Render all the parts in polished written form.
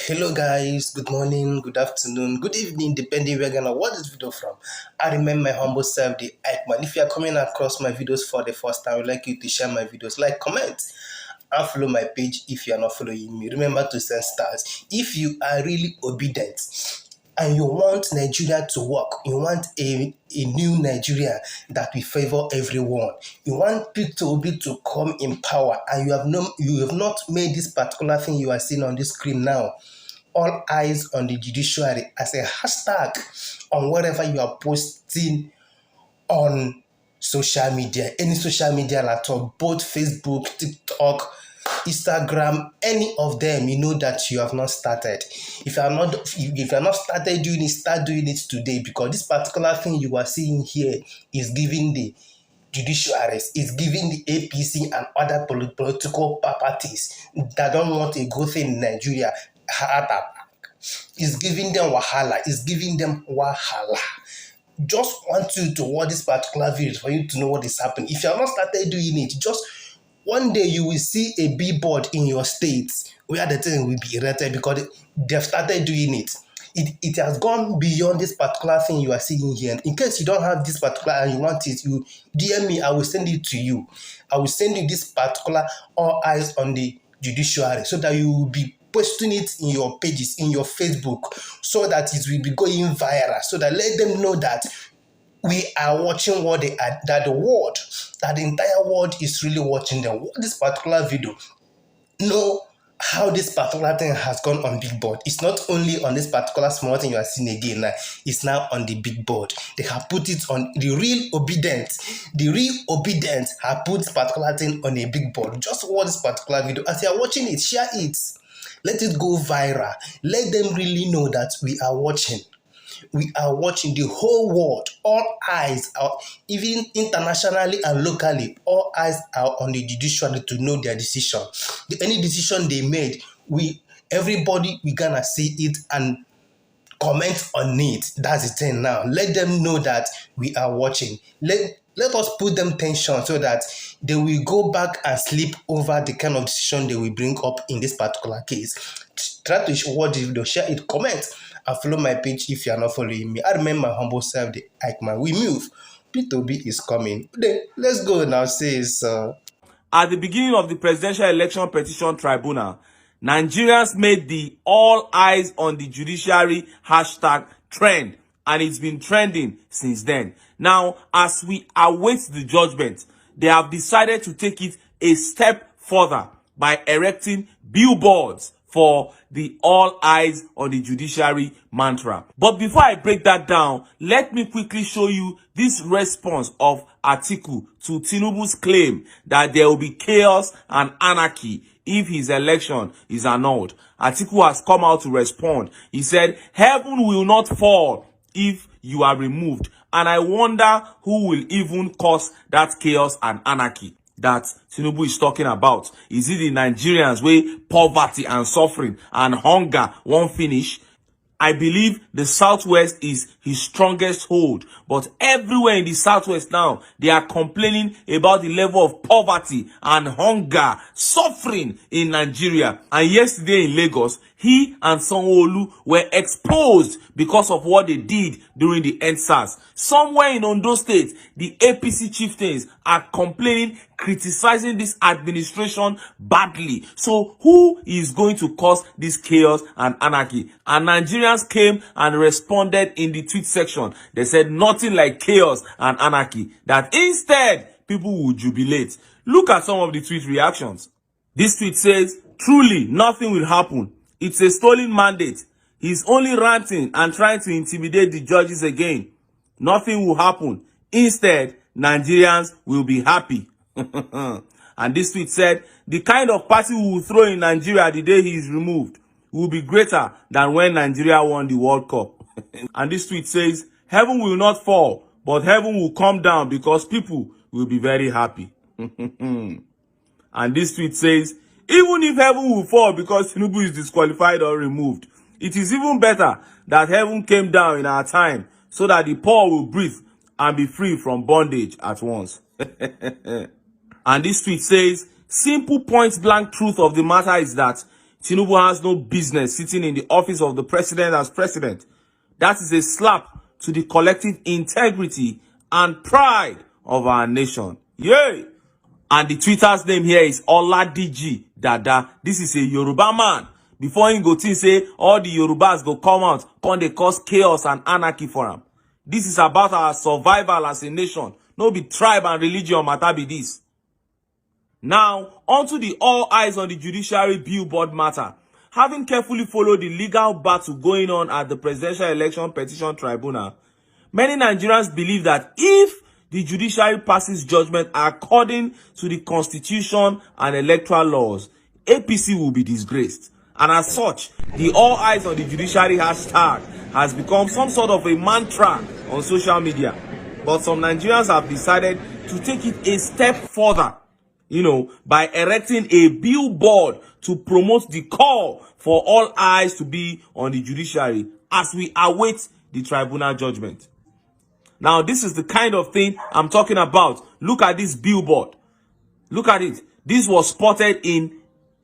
Hello guys, good morning, good afternoon, good evening, depending where you're gonna watch this video from. I remain my humble self, the Eichmann. If you are coming across my videos for the first time, I would like you to share my videos, like, comment, and follow my page if you are not following me. Remember to send stars. If you are really obedient and you want Nigeria to work, you want a new Nigeria that will favor everyone, you want people to come in power, and you have not made this particular thing you are seeing on this screen now, all eyes on the judiciary, as a hashtag on whatever you are posting on social media, any social media at all, both Facebook, TikTok, Instagram, any of them, you know that you have not started. If you have not started doing it, start doing it today, because this particular thing you are seeing here is giving the judiciaries, is giving the APC and other political parties that don't want a good thing in Nigeria heart attack. It's giving them wahala. Just want you to watch this particular video for you to know what is happening. If you have not started doing it, just one day you will see a billboard in your state where the thing will be erected, because they've started doing it. It has gone beyond this particular thing you are seeing here. In case you don't have this particular and you want it, you DM me, I will send it to you. I will send you this particular all eyes on the judiciary, so that you will be posting it in your pages, in your Facebook, so that it will be going viral, so that let them know that we are watching what they are, that the entire world is really watching them. Watch this particular video. Know how this particular thing has gone on big board. It's not only on this particular small thing you are seeing again now, it's now on the big board. They have put it on the real obedience. The real obedience have put this particular thing on a big board. Just watch this particular video. As you are watching it, share it. Let it go viral. Let them really know that we are watching. We are watching. The whole world. All eyes are, even internationally and locally, all eyes are on the judiciary to know their decision. Any decision they made, everybody gonna see it and comment on it. That's the thing now. Let them know that we are watching. Let us put them tension, so that they will go back and sleep over the kind of decision they will bring up in this particular case. Try to watch the video, share it, comment, and follow my page if you are not following me. I remember my humble self, the Eichmann. We move. P2B is coming. Then let's go now. Says At the beginning of the presidential election petition tribunal, Nigerians made the all eyes on the judiciary hashtag trend, and it's been trending since then. Now, as we await the judgment, they have decided to take it a step further by erecting billboards for the all eyes on the judiciary mantra. But before I break that down, let me quickly show you this response of Atiku to Tinubu's claim that there will be chaos and anarchy if his election is annulled. Atiku has come out to respond. He said, "Heaven will not fall if you are removed, and I wonder who will even cause that chaos and anarchy that Tinubu is talking about. Is it the Nigerians where poverty and suffering and hunger won't finish?" I believe the Southwest is his strongest hold, but everywhere in the Southwest now, they are complaining about the level of poverty and hunger, suffering in Nigeria. And yesterday in Lagos, he and Sanwo-Olu were exposed because of what they did during the EndSARS. Somewhere in Ondo State, the APC chieftains are complaining, criticizing this administration badly. So who is going to cause this chaos and anarchy? And Nigerians came and responded in the tweet section. They said nothing like chaos and anarchy, that instead people will jubilate. Look at some of the tweet reactions. This tweet says, "Truly, nothing will happen. It's a stolen mandate. He's only ranting and trying to intimidate the judges again. Nothing will happen. Instead, Nigerians will be happy." And this tweet said, "The kind of party we will throw in Nigeria the day he is removed will be greater than when Nigeria won the World Cup." And this tweet says, "Heaven will not fall, but heaven will come down because people will be very happy." And this tweet says, "Even if heaven will fall because Tinubu is disqualified or removed, it is even better that heaven came down in our time so that the poor will breathe and be free from bondage at once." And this tweet says, "Simple point blank truth of the matter is that Tinubu has no business sitting in the office of the president as president. That is a slap to the collective integrity and pride of our nation. Yay! And the Twitter's name here is Oladiji Dada. This is a Yoruba man. Before him go think say all the Yorubas go come out, come they cause chaos and anarchy for him. This is about our survival as a nation. No be tribe and religion matter be this. Now, onto the all eyes on the judiciary billboard matter. Having carefully followed the legal battle going on at the Presidential Election Petition Tribunal, many Nigerians believe that if the judiciary passes judgment according to the Constitution and electoral laws, APC will be disgraced. And as such, the all eyes on the judiciary hashtag has become some sort of a mantra on social media. But some Nigerians have decided to take it a step further, by erecting a billboard to promote the call for all eyes to be on the judiciary as we await the tribunal judgment. Now, this is the kind of thing I'm talking about. Look at this billboard. Look at it. This was spotted in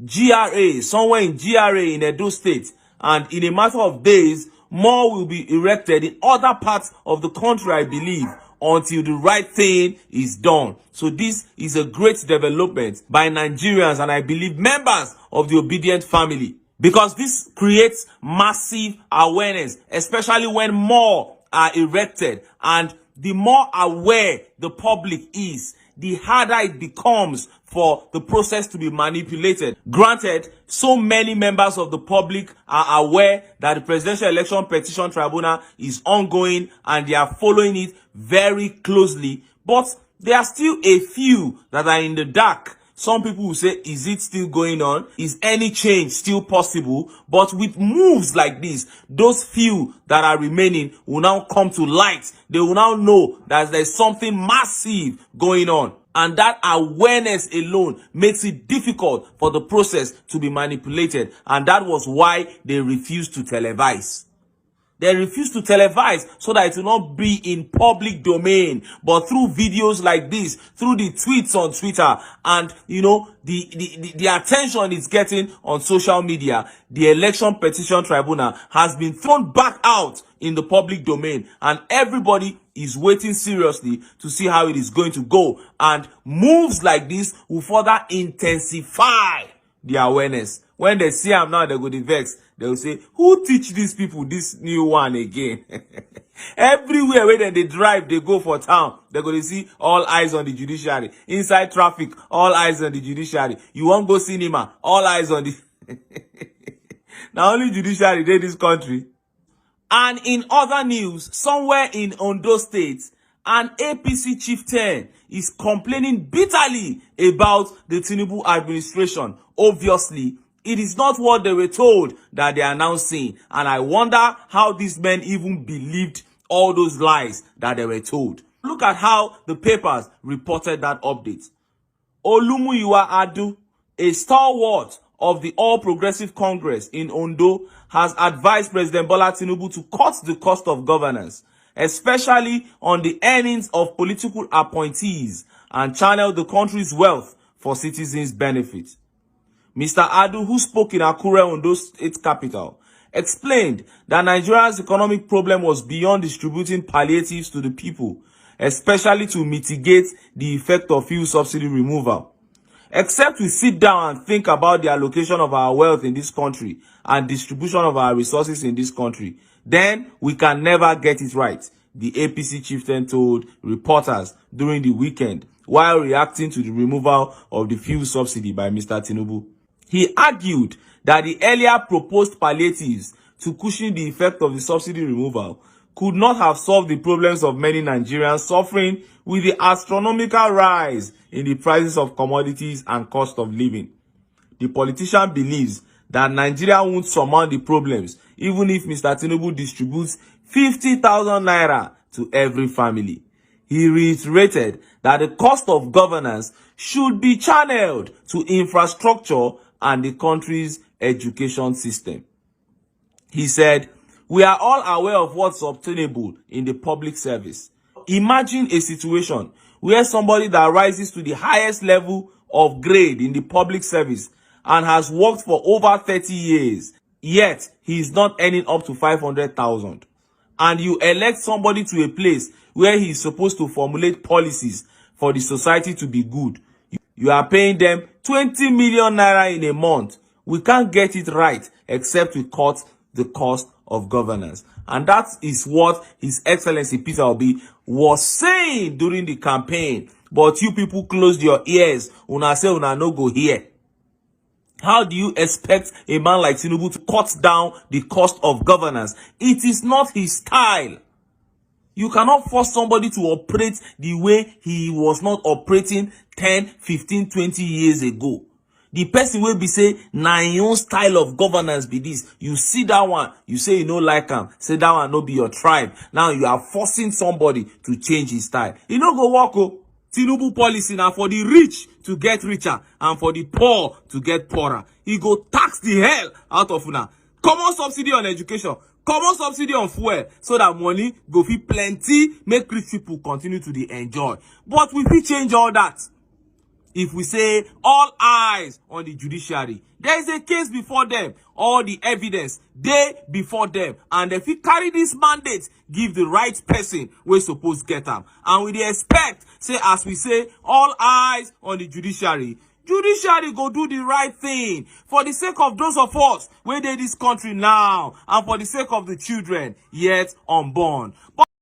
GRA, somewhere in GRA in Edo State. And in a matter of days, more will be erected in other parts of the country, I believe, until the right thing is done. So this is a great development by Nigerians and I believe members of the obedient family, because this creates massive awareness, especially when more are erected. And the more aware the public is, the harder it becomes for the process to be manipulated. Granted, so many members of the public are aware that the Presidential Election Petition Tribunal is ongoing and they are following it very closely, but there are still a few that are in the dark. Some people will say, is it still going on? Is any change still possible? But with moves like this, those few that are remaining will now come to light. They will now know that there's something massive going on. And that awareness alone makes it difficult for the process to be manipulated. And that was why they refused to televise. They refuse to televise so that it will not be in public domain, but through videos like this, through the tweets on Twitter, and the attention it's getting on social media, the Election Petition Tribunal has been thrown back out in the public domain, and everybody is waiting seriously to see how it is going to go. And moves like this will further intensify the awareness. When they see them now, they go to vex. They will say, who teach these people this new one again? Everywhere where they drive, they go for town. They're going to see all eyes on the judiciary. Inside traffic, all eyes on the judiciary. You won't go cinema, all eyes on the... Now only judiciary in this country. And in other news, somewhere in Ondo State, an APC chieftain is complaining bitterly about the Tinubu administration. Obviously, it is not what they were told that they are now saying. And I wonder how these men even believed all those lies that they were told. Look at how the papers reported that update. Olumuyiwa Adu, a stalwart of the All Progressive Congress in Ondo, has advised President Bola Tinubu to cut the cost of governance, especially on the earnings of political appointees, and channel the country's wealth for citizens' benefit. Mr. Adu, who spoke in Akure, Ondo State capital, explained that Nigeria's economic problem was beyond distributing palliatives to the people, especially to mitigate the effect of fuel subsidy removal. Except we sit down and think about the allocation of our wealth in this country and distribution of our resources in this country, then we can never get it right, the APC chieftain told reporters during the weekend while reacting to the removal of the fuel subsidy by Mr. Tinubu. He argued that the earlier proposed palliatives to cushion the effect of the subsidy removal could not have solved the problems of many Nigerians suffering with the astronomical rise in the prices of commodities and cost of living. The politician believes that Nigeria won't surmount the problems even if Mr. Tinubu distributes 50,000 naira to every family. He reiterated that the cost of governance should be channeled to infrastructure and the country's education system. He said, we are all aware of what's obtainable in the public service. Imagine a situation where somebody that rises to the highest level of grade in the public service and has worked for over 30 years, yet he is not earning up to 500,000. And you elect somebody to a place where he is supposed to formulate policies for the society to be good. You are paying them 20 million naira in a month. We can't get it right except we cut the cost of governance. And that is what His Excellency Peter Obi was saying during the campaign. But you people closed your ears. Una say una no go hear. How do you expect a man like Tinubu to cut down the cost of governance? It is not his style. You cannot force somebody to operate the way he was not operating 10, 15, 20 years ago. The person will be say, na your own style of governance be this. You see that one, you say you no like him. Say that one no be your tribe. Now you are forcing somebody to change his style. You no go work o. Tinubu policy now for the rich to get richer and for the poor to get poorer. He go tax the hell out of una. Common subsidy on education. Common subsidy on fuel so that money go fit plenty, make rich people continue to dey enjoy. But we fit change all that if we say all eyes on the judiciary. There is a case before them, all the evidence dey before them, and if we carry this mandate, give the right person wey suppose get am. And we dey expect, say as we say, all eyes on the judiciary. Judiciary go do the right thing for the sake of those of us wey dey this country now, and for the sake of the children yet unborn.